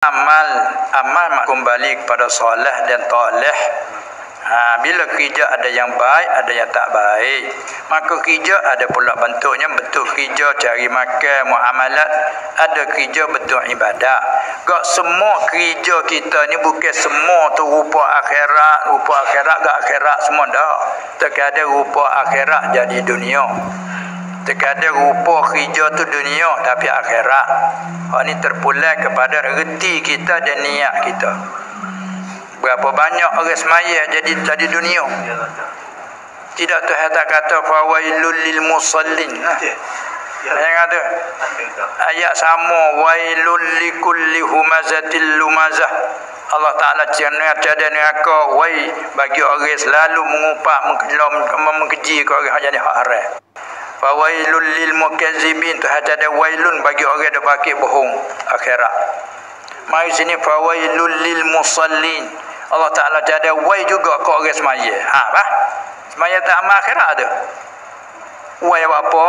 amal kembali kepada soleh dan toleh. Bila kerja ada yang baik, ada yang tak baik. Maka kerja ada pula bentuknya, bentuk kerja cari makan, muamalat, ada kerja bentuk ibadat. Gak semua kerja kita ni bukan semua tu rupa akhirat gak akhirat semua dah. Terkadang rupa akhirat jadi dunia. Terkadang rupa kerja tu dunia tapi akhirat. Ini terpulang kepada reti kita dan niat kita. Berapa banyak orang semaya jadi dunia. Tidak Tuhan tak kata fawailul lil musallin. Yang ada ayat sama wailul likulli humazatil lumazah. Allah Taala cerita neraka wai bagi orang selalu mengupak mengkeji ke orang jadi hak haram. Fawailul lil mukazzibin, tu ada wailun bagi orang yang pakai bohong akhirat. Mari sini fawailul lil musallin. Allah Taala ada wai juga ke orang semaya. Semaya tak amal akhirat ada. Wai apa?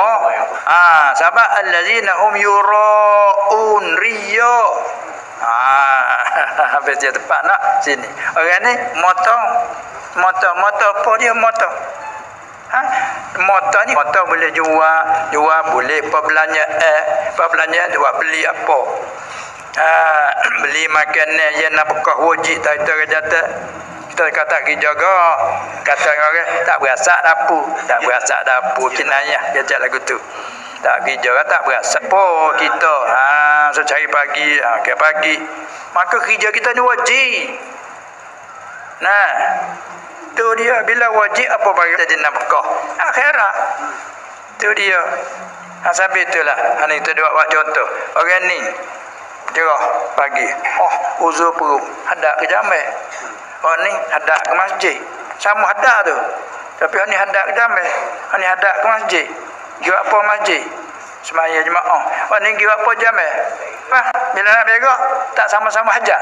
Sebab allazina hum yuraun riya. Habis dia tepat nak sini. Orang ni motor apa dia motor? Motor ni motor boleh jual boleh perbelanja jual beli apa? Beli makanan yang nak bekah wajib tak kita kata jaga kata orang tak berasak dapur kinayah dia cak lagu tu tak kerja tak berasak apa kita so cari pagi ke pagi maka kerja kita ni wajib. Tu dia bila wajib apa bagi jadi nafkah akhirat tu dia sebab itulah ini kita buat contoh orang ni cerah pagi uzur perut hadap ke jamai ni hadap ke masjid sama hadap tu tapi ni hadap ke jamai ni hadap ke masjid pergi apa masjid semaya jemaah ni pergi apa jamai bila nak berak tak sama-sama hajat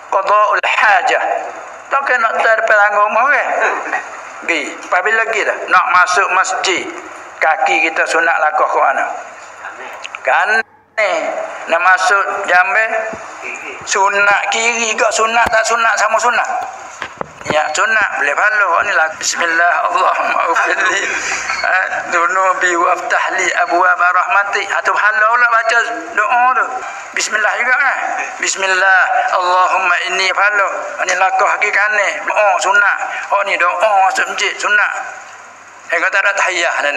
qada'ul hajah tak kena terdepan rumah kan pergi apabila lagi dah nak masuk masjid kaki kita sunat lakah ke mana kan nak masuk jambe sunat kiri ke sunat tak sunat sama sunat ya sunat boleh follow ni lah bismillah Allahumma ufirli dunubi waftah li abwaab rahmati atau halau lah baca doa tu bismillah juga kan bismillah Allahumma inni follow ni lakah kaki kanan doa sunat ni doa masuk masjid sunat kau tak ada tahiyah dan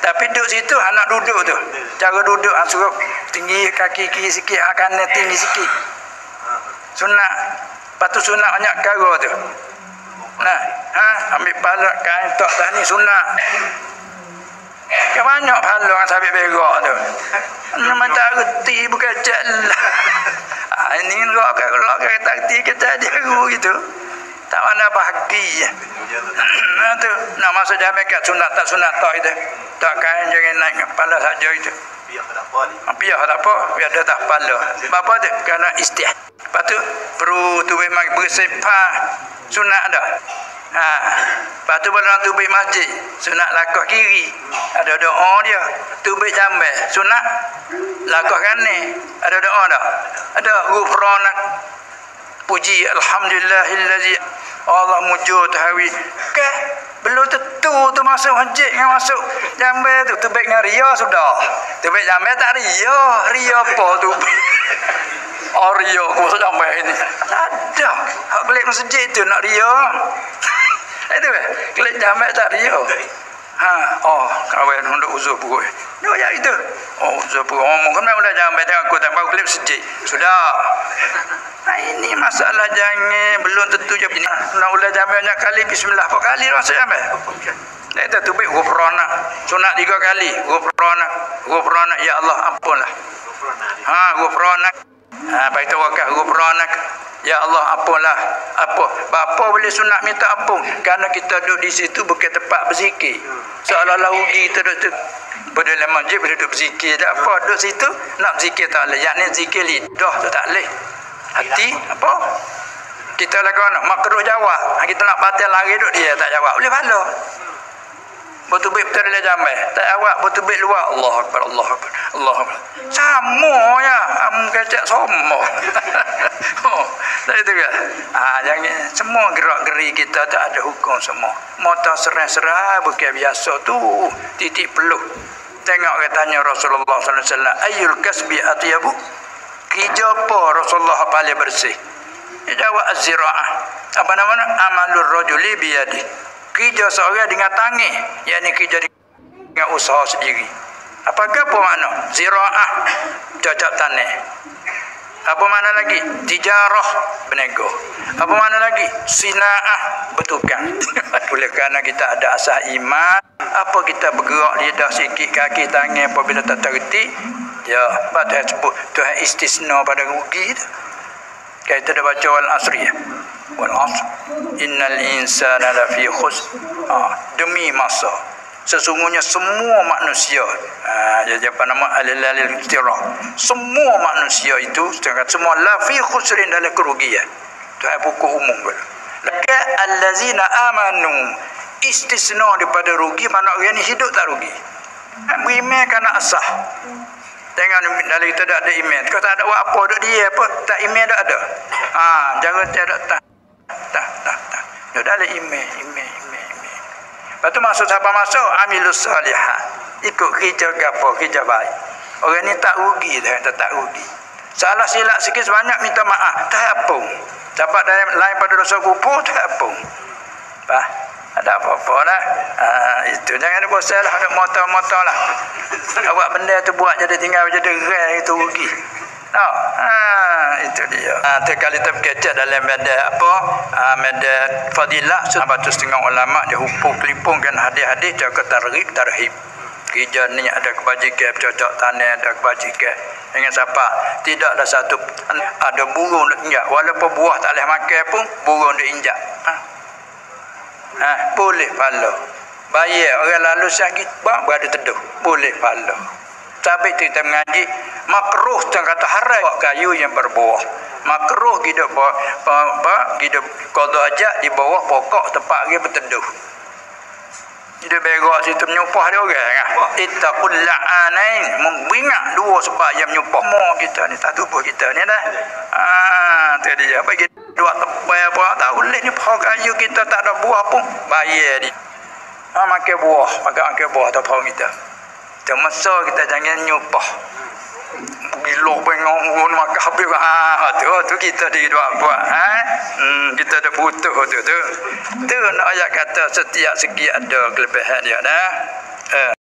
tapi duduk situ anak duduk tu cara duduk suruh tinggi kaki kiri sikit kanan tinggi sikit sunat patu sunat banyak cara tu ambil palak kain tak dah ni sunat banyak pahala orang sabit berak tu memang tak reti bukan jalan ini kalau tak reti kita jaru gitu tak mana bahagi tu nak masuk jamai kat sunat tak sunat tak itu tak kain jangan naik kepala saja itu biar tak apa biar dia tak kepala apa tu kerana istihad lepas tu perlu tubuh bersifat sunat dah lepas tu kalau nak tubuh masjid sunat lakah kiri ada doa dia tubuh jamai sunat lakah kanan ada doa dah ada ghufranak puji alhamdulillahillazi Allah mujud hawi belum tentu tu masuk masjid dengan masuk jambai tu baik dengan ria sudah tu baik jambai tak ria apa tu ria aku masuk jambai ni tak ada hak balik masjid tu nak ria itu klik jambai tak ria kawan hendak uzur perut ni ayat itu uzur perut ngomong kenapa dah jambai tengok aku tak baru klik masjid sudah ini masalah jangan belum tentu je ini nak ulah jamai banyak kali bismillah apa kali masuk jamai itu tu baik ghufranak sunat 3 kali ghufranak ya Allah ampunlah ghufranak baik tawakal ghufranak ya Allah ampunlah apa boleh sunat minta ampun kerana kita duduk di situ bukan tempat berzikir seolah-olah rugi kita duduk pada dalam masjid duduk berzikir tak apa duduk situ nak berzikir tak boleh yakni zikir lidah tu tak boleh hati apa kita lakukan makruh jawab kita nak batal lari duk dia tak jawab boleh pahala Bertubik betul dalam jamai. Tak awak bertubik luar. Allahu Akbar, Allahu Akbar, Allahu Akbar. Sama ya. Kacak sama. Tak itu ke? Jangan semua gerak-geri kita tak ada hukum semua. Motor serai-serai bukan biasa tu. Titik peluh. Tengok katanya Rasulullah sallallahu alaihi wasallam, ayyul kasbi atyabu? Kerja apa Rasulullah paling bersih? Dia jawab az-zira'ah. Apa namanya? Amalur rajuli biyadi. Kerja seorang dengan tangan, yakni kerja dengan usaha sendiri. Apakah apa makna? Zira'ah, cocok tanah. Apa makna lagi? Tijarah, bernego. Apa makna lagi? Sina'ah, bertukang. Oleh kerana kita ada asas iman, apa kita bergerak lidah sikit kaki tangan apabila tak terti, ya, pada sebut Tuhan istisna pada rugi tu. Kita dah baca wal asri. Wal asr. Innal insana lafi khusr. Demi masa. Sesungguhnya semua manusia, jadi apa nama alil istirah. Semua manusia itu semua lafi khusrin dalam kerugian. Tuhan buku umum pula. Laka allazina amanu, istisna daripada rugi, mana orang ni hidup tak rugi. Beriman kena asah. Jangan dalam kita tak ada iman. Kalau tak ada apa duk dia apa, tak iman tak ada. Jangan tidak tak. Duk dalam iman. Lepas tu masuk siapa masuk? Amilus salihah. Ikut kerja gapo, kerja baik. Orang ni tak rugi dah, tak rugi. Salah silap sikit sebanyak minta maaf, tak apa. Dapat lain pada dosa kubur, tak apa. Ada apa-apa lah. Itu jangan bosan lah, ada motor-motor lah. Awak benda tu buat jadi tinggal jadi rel itu rugi. Itu dia. Kali kita berkecek dalam media apa? Media fadilah. Sebab setengah ulama dia pelipungkan hadis-hadis dia kata tarhib. Kerja ni ada kebajikan, cocok tanah ada kebajikan. Dengan siapa? Tidak ada satu ada burung nak injak. Walaupun buah tak boleh makan pun burung dia injak. Boleh pahala. Bayar orang lalu sakit berada teduh. Boleh pahala. Tapi kita mengaji makruh kata haram kayu yang berbuah. Makruh hidup hidup qada ajak di bawah pokok tempat dia berteduh. Hidup berak situ menyupah dia orang. Ittaqul la'anain, membingat dua sebab yang menyupah mo kita ni tak tubuh kita ni dah. Tu dia bagi dua tebal apa tak boleh ni pohon kayu kita tak ada buah pun bayar dia. Makan buah tak pohon kita. Masa kita jangan nyupah. Gila pengon makan habis. Tu kita buat. Kita ada butuh tu. Tu nak ayat kata setiap segi ada kelebihan dia dah.